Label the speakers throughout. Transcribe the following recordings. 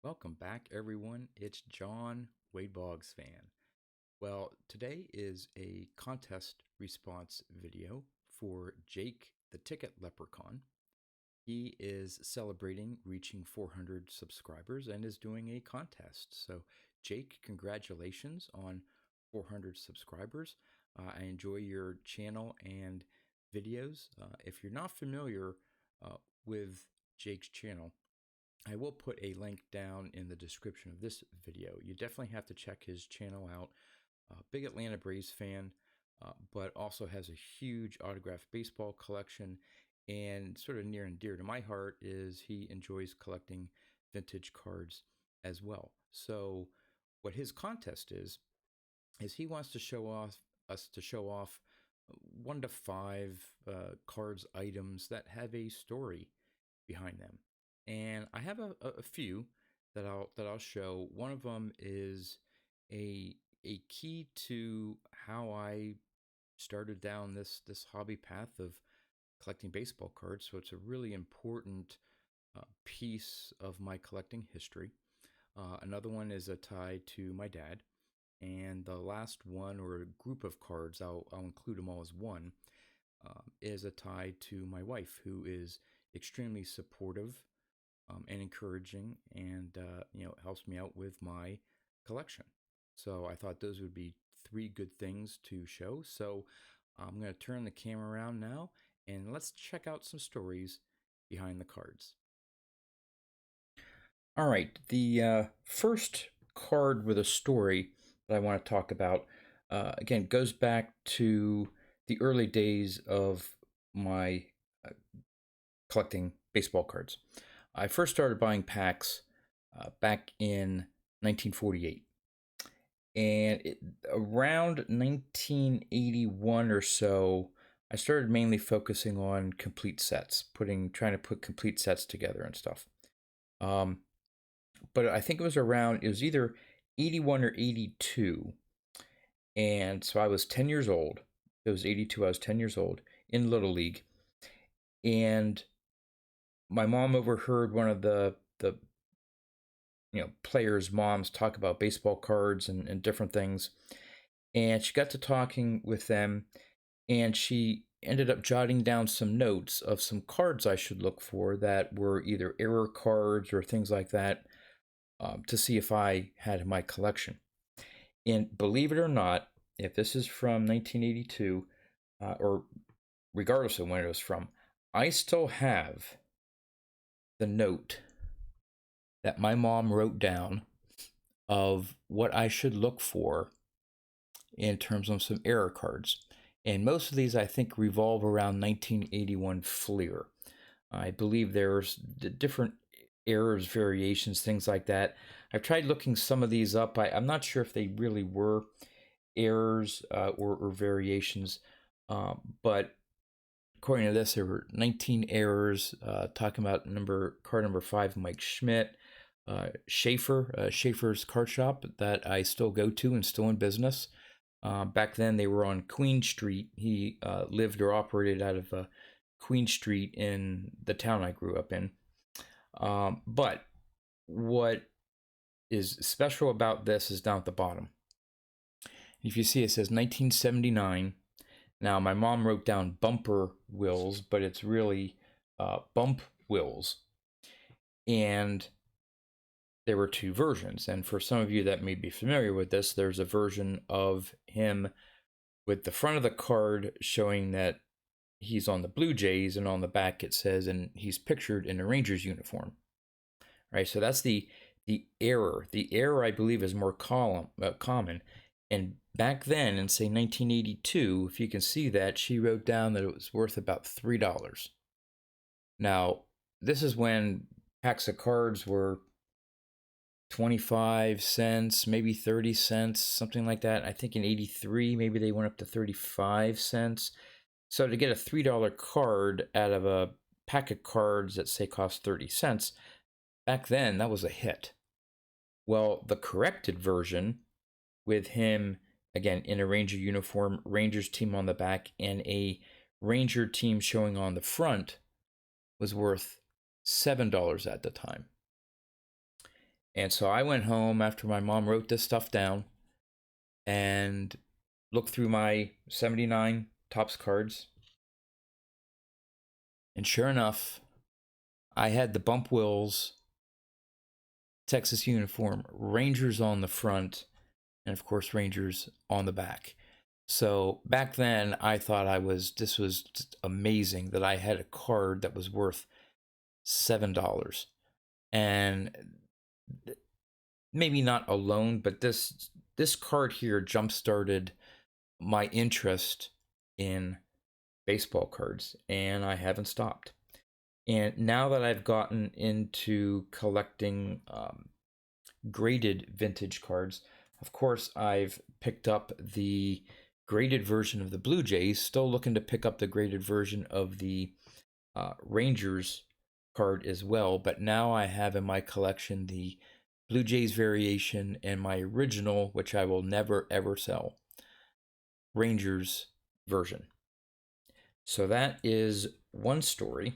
Speaker 1: Welcome back, everyone. It's John, Wade Boggs fan. Well, today is a contest response video for Jake the Ticket Leprechaun. He is celebrating reaching 400 subscribers and is doing a contest. So, Jake, congratulations on 400 subscribers. I enjoy your channel and videos. If you're not familiar with Jake's channel, I will put a link down in the description of this video. You definitely have to check his channel out. Big Atlanta Braves fan, but also has a huge autographed baseball collection. And sort of near and dear to my heart is he enjoys collecting vintage cards as well. So, what his contest is he wants to show off 1 to 5 cards items that have a story behind them. And I have a few that I'll show. One of them is a a key to how I started down this hobby path of collecting baseball cards. So it's a really important piece of my collecting history. Another one is a tie to my dad. And the last one, or a group of cards, I'll include them all as one, is a tie to my wife, who is extremely supportive and encouraging, and helps me out with my collection. So I thought those would be 3 good things to show. So I'm going to turn the camera around now, and let's check out some stories behind the cards. All right, the first card with a story that I want to talk about, again, goes back to the early days of my uh, collecting baseball cards. I first started buying packs back in 1948. And around 1981 or so, I started mainly focusing on complete sets, trying to put complete sets together and stuff. Um, but I think it was either 81 or 82. And so I was 10 years old. It was 82, I was 10 years old in Little League. And my mom overheard one of the players' moms talk about baseball cards and different things. And she got to talking with them, and she ended up jotting down some notes of some cards I should look for that were either error cards or things like that, to see if I had in my collection. And believe it or not, if this is from 1982, or regardless of when it was from, I still have the note that my mom wrote down of what I should look for in terms of some error cards. And most of these, I think, revolve around 1981 Fleer. I believe there's different errors, variations, things like that. I've tried looking some of these up. I'm not sure if they really were errors or variations, but according to this, there were 19 errors. Talking about card number 5, Mike Schmidt. Schaefer's card shop that I still go to and still in business. Back then, they were on Queen Street. He lived or operated out of Queen Street in the town I grew up in. But what is special about this is down at the bottom. If you see, it says 1979. Now, my mom wrote down bumper wills, but it's really bump wills. And there were 2 versions. And for some of you that may be familiar with this, there's a version of him with the front of the card showing that he's on the Blue Jays, and on the back it says, and he's pictured in a Rangers uniform. Right, so that's the error. The error, I believe, is more common. And back then, in say 1982, if you can see that, she wrote down that it was worth about $3. Now, this is when packs of cards were 25 cents, maybe 30 cents, something like that. I think in 83, maybe they went up to 35 cents. So to get a $3 card out of a pack of cards that say cost 30 cents, back then that was a hit. Well, the corrected version with him, again, in a Ranger uniform, Rangers team on the back, and a Ranger team showing on the front was worth $7 at the time. And so I went home after my mom wrote this stuff down and looked through my 79 Topps cards. And sure enough, I had the Bump Wills Texas uniform, Rangers on the front, and of course Rangers on the back. So back then I thought this was just amazing that I had a card that was worth $7. And maybe not alone, but this card here jump started my interest in baseball cards, and I haven't stopped. And now that I've gotten into collecting graded vintage cards, of course, I've picked up the graded version of the Blue Jays, still looking to pick up the graded version of the Rangers card as well. But now I have in my collection the Blue Jays variation and my original, which I will never ever sell, Rangers version. So that is one story.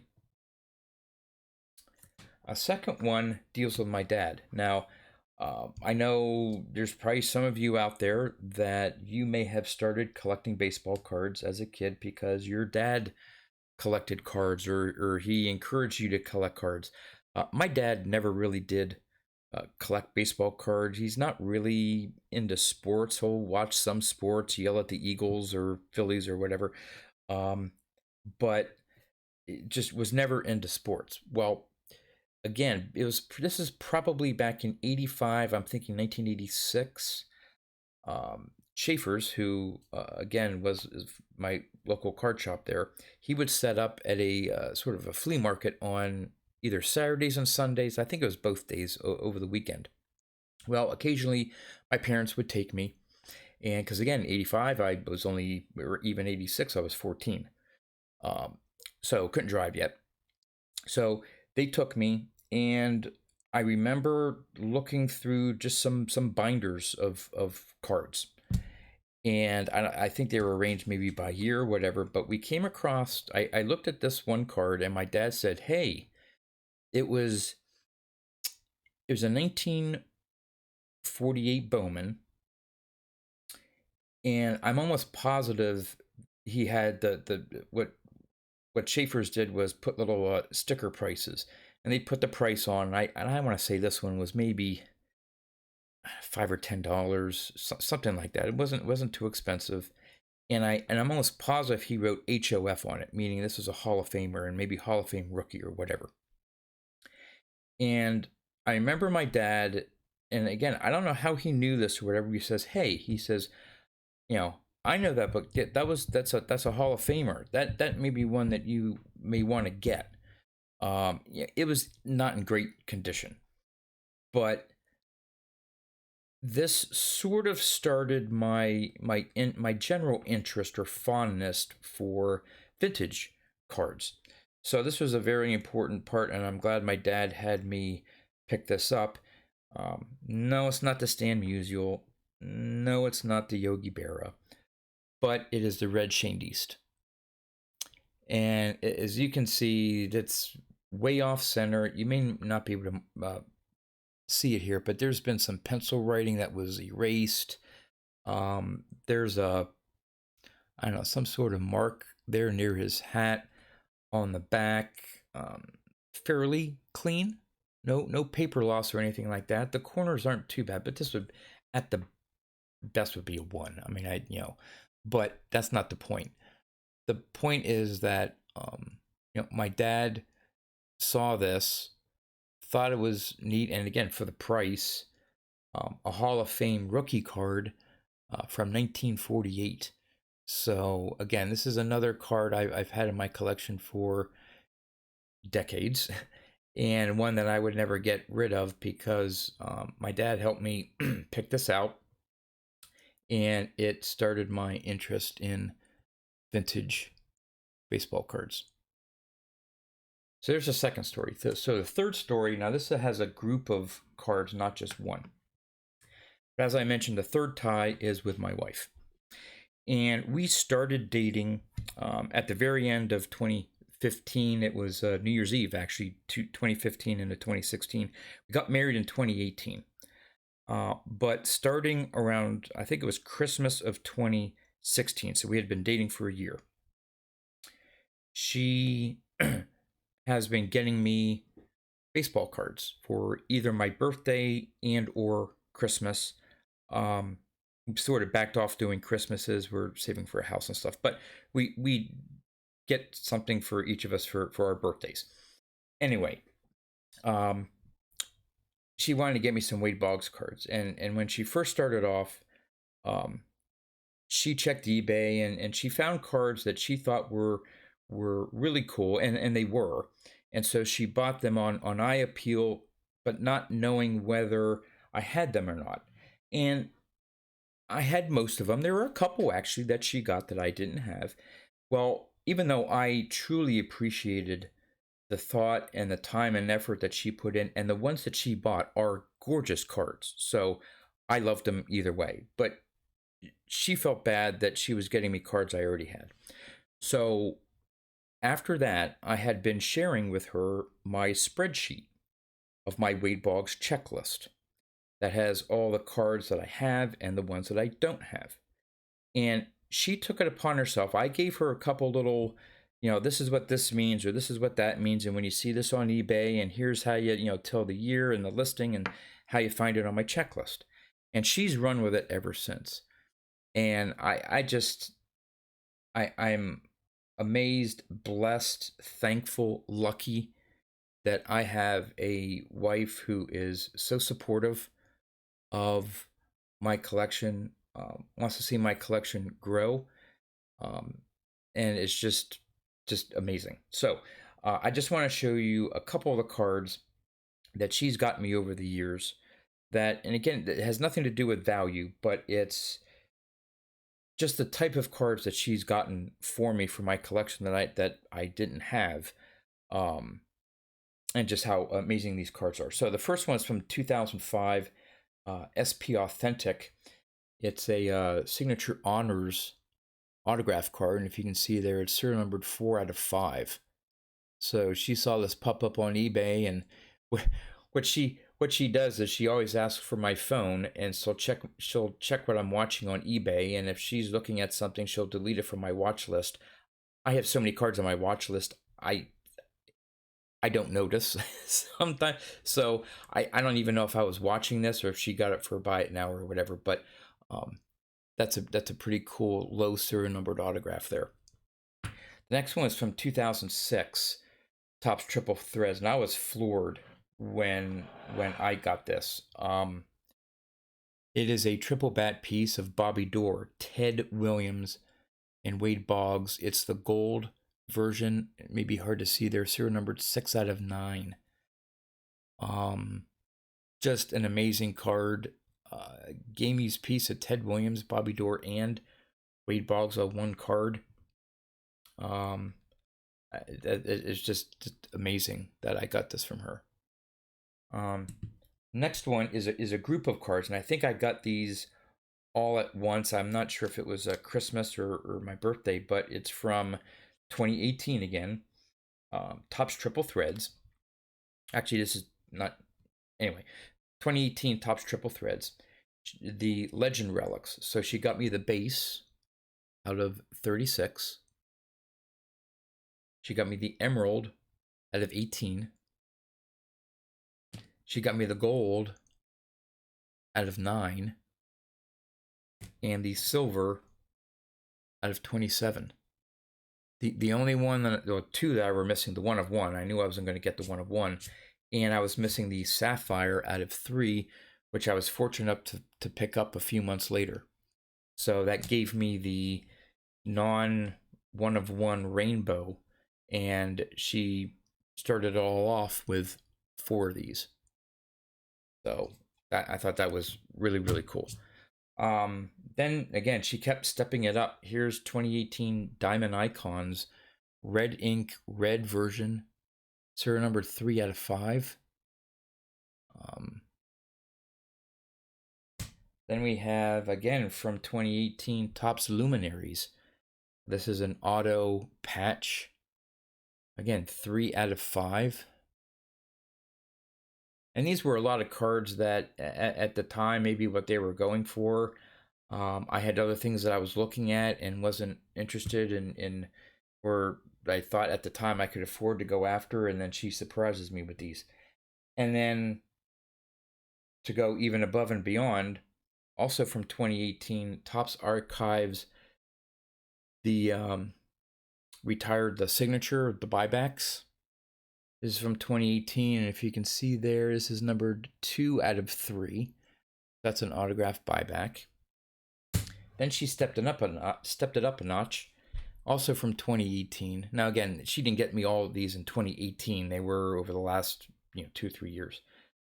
Speaker 1: A second one deals with my dad. Now, I know there's probably some of you out there that you may have started collecting baseball cards as a kid because your dad collected cards, or he encouraged you to collect cards. My dad never really did collect baseball cards. He's not really into sports. He'll watch some sports, yell at the Eagles or Phillies or whatever, but it just was never into sports. Well, again, this is probably back in '85. I'm thinking 1986. Schaefer's, who again was my local card shop there, he would set up at a sort of a flea market on either Saturdays and Sundays. I think it was both days over the weekend. Well, occasionally my parents would take me, and because again, '85 I was only, or even '86 I was 14, so couldn't drive yet. So they took me, and I remember looking through just some binders of cards, and I think they were arranged maybe by year or whatever. But we came across. I looked at this one card, and my dad said, "Hey, it was a 1948 Bowman, and I'm almost positive he had the what Schaefer's did was put little sticker prices, and they put the price on. And I want to say this one was maybe $5 or $10, something like that. It wasn't too expensive, and I'm almost positive he wrote HOF on it, meaning this was a Hall of Famer and maybe Hall of Fame rookie or whatever. And I remember my dad, and again, I don't know how he knew this or whatever. He says, "Hey," he says, "you know, I know that book. That's a Hall of Famer. That may be one that you may want to get." Yeah, it was not in great condition, but this sort of started my general interest or fondness for vintage cards. So this was a very important part, and I'm glad my dad had me pick this up. No, it's not the Stan Musial. No, it's not the Yogi Berra, but it is the Red Shane East. And as you can see, it's way off center. You may not be able to see it here, but there's been some pencil writing that was erased. There's I don't know, some sort of mark there near his hat on the back. Fairly clean. No paper loss or anything like that. The corners aren't too bad, but this would, at the best, would be a 1. I mean, but that's not the point. The point is that my dad saw this, thought it was neat, and again, for the price, a Hall of Fame rookie card from 1948. So again, this is another card I've had in my collection for decades, and one that I would never get rid of because my dad helped me pick this out, and it started my interest in vintage baseball cards. So there's a second story. So the third story, now this has a group of cards, not just one. But as I mentioned, the third tie is with my wife. And we started dating at the very end of 2013. 2015. It was New Year's Eve, actually, 2015 into 2016. We got married in 2018. But starting around, I think it was Christmas of 2016, so we had been dating for a year. She has been getting me baseball cards for either my birthday and or Christmas. We sort of backed off doing Christmases. We're saving for a house and stuff, but we get something for each of us for our birthdays. Anyway, she wanted to get me some Wade Boggs cards, and when she first started off, um, she checked eBay and she found cards that she thought were really cool, and they were. And so she bought them on iAppeal, but not knowing whether I had them or not. And I had most of them. There were a couple actually that she got that I didn't have. Well, even though I truly appreciated the thought and the time and effort that she put in, and the ones that she bought are gorgeous cards. So I loved them either way. But she felt bad that she was getting me cards I already had. So after that, I had been sharing with her my spreadsheet of my Wade Boggs checklist that has all the cards that I have and the ones that I don't have. And she took it upon herself. I gave her a couple little, this is what this means or this is what that means. And when you see this on eBay, and here's how you tell the year and the listing and how you find it on my checklist. And she's run with it ever since. And I'm amazed, blessed, thankful, lucky that I have a wife who is so supportive of my collection, wants to see my collection grow, and it's just amazing. So I just want to show you a couple of the cards that she's gotten me over the years. And again, it has nothing to do with value, but it's just the type of cards that she's gotten for me for my collection that I didn't have, and just how amazing these cards are. So the first one is from 2005, SP Authentic. It's a Signature Honors autograph card, and if you can see there, it's serial numbered 4 out of 5. So she saw this pop up on eBay, and what she does is she always asks for my phone, and she'll check what I'm watching on eBay, and if she's looking at something, she'll delete it from my watch list. I have so many cards on my watch list, I don't notice sometimes. So I don't even know if I was watching this or if she got it for buy it now or whatever. But that's a pretty cool low serial numbered autograph there. The next one is from 2006, Topps Triple Threads, and I was floored when I got this. It is a triple bat piece of Bobby Doerr, Ted Williams, and Wade Boggs. It's the gold version. It may be hard to see there. Serial numbered 6 out of 9. Just an amazing card. Gamey's piece of Ted Williams, Bobby Doerr, and Wade Boggs on one card. It's just amazing that I got this from her. Next one is a group of cards, and I think I got these all at once. I'm not sure if it was a Christmas or my birthday, but it's from 2018 again. Topps Triple Threads. Actually, this is not. Anyway, 2018 Topps Triple Threads. The Legend Relics. So she got me the base out of 36. She got me the Emerald out of 18. She got me the Gold out of 9. And the Silver out of 27. The only one, two that I were missing, the one of one. I knew I wasn't going to get the one of one. And I was missing the Sapphire out of 3, which I was fortunate enough to pick up a few months later. So that gave me the non-one of one Rainbow. And she started it all off with 4 of these. So I thought that was really, really cool. Then again, she kept stepping it up. Here's 2018 Diamond Icons, red ink, red version, serial number 3 out of 5. Then we have, again, from 2018, Topps Luminaries. This is an auto patch Again, 3 out of 5. And these were a lot of cards that at the time, maybe what they were going for. I had other things that I was looking at and wasn't interested in, or I thought at the time I could afford to go after, and then she surprises me with these. And then to go even above and beyond, also from 2018, Topps Archives, the retired the signature, the buybacks. This is from 2018, and if you can see there, this is numbered 2 out of 3. That's an autograph buyback. Then she stepped it up a notch, also from 2018. Now again, she didn't get me all of these in 2018. They were over the last 2-3 years,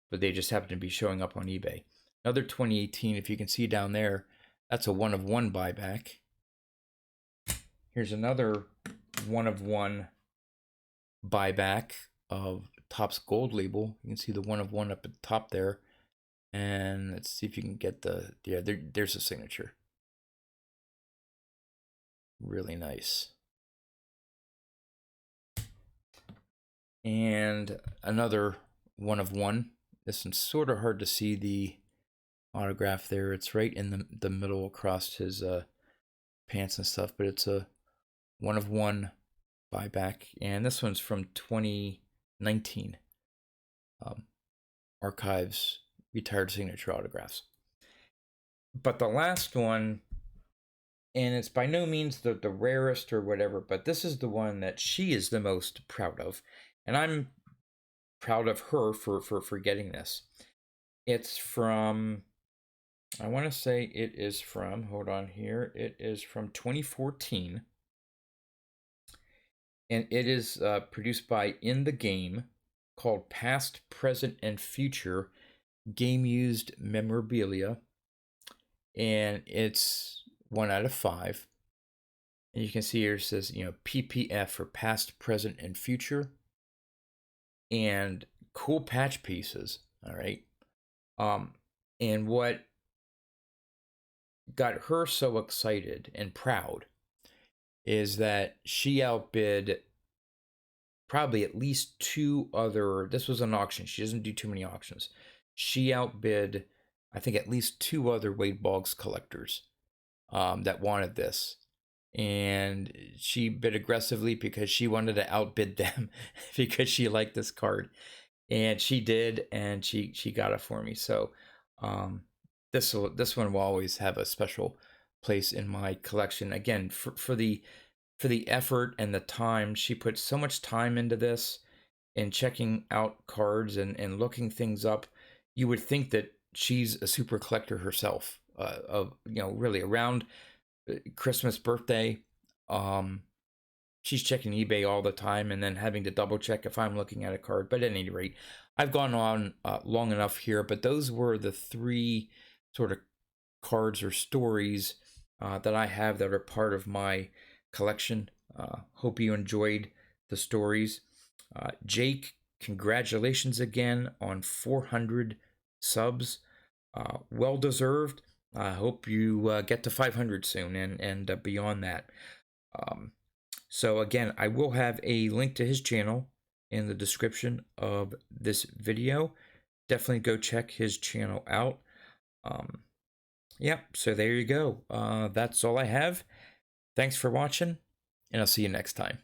Speaker 1: but they just happened to be showing up on eBay. Another 2018, if you can see down there, that's a 1/1 buyback. Here's another 1/1 buyback of Topps Gold label. You can see the 1/1 up at the top there. And let's see if you can get there's a signature. Really nice. And another 1/1. This one's sort of hard to see the autograph there. It's right in the middle across his pants and stuff, but it's a 1/1 buyback. And this one's from 2019. Archives retired signature autographs. But the last one, and it's by no means the rarest or whatever, but this is the one that she is the most proud of. And I'm proud of her for getting this. It's from, I want to say it is from, hold on here, it is from 2014. And it is produced by In the Game, called Past, Present, and Future Game Used Memorabilia. And it's 1 out of 5. And you can see here it says, PPF for past, present, and future. And cool patch pieces, all right? And what got her so excited and proud is that she outbid probably at least 2 other, this was an auction, she doesn't do too many auctions. She outbid, I think, at least 2 other Wade Boggs collectors that wanted this. And she bid aggressively because she wanted to outbid them because she liked this card. And she did, and she got it for me. So this one will always have a special place in my collection. Again, for the effort and the time. She put so much time into this and checking out cards and looking things up. You would think that she's a super collector herself. Really around Christmas, birthday, she's checking eBay all the time and then having to double check if I'm looking at a card. But at any rate, I've gone on long enough here, but those were the 3 sort of cards or stories that I have that are part of my collection. Hope you enjoyed the stories. Jake, congratulations again on 400 subs. Well deserved. I hope you get to 500 soon and beyond that. So again, I will have a link to his channel in the description of this video. Definitely go check his channel out. So there you go. That's all I have. Thanks for watching, and I'll see you next time.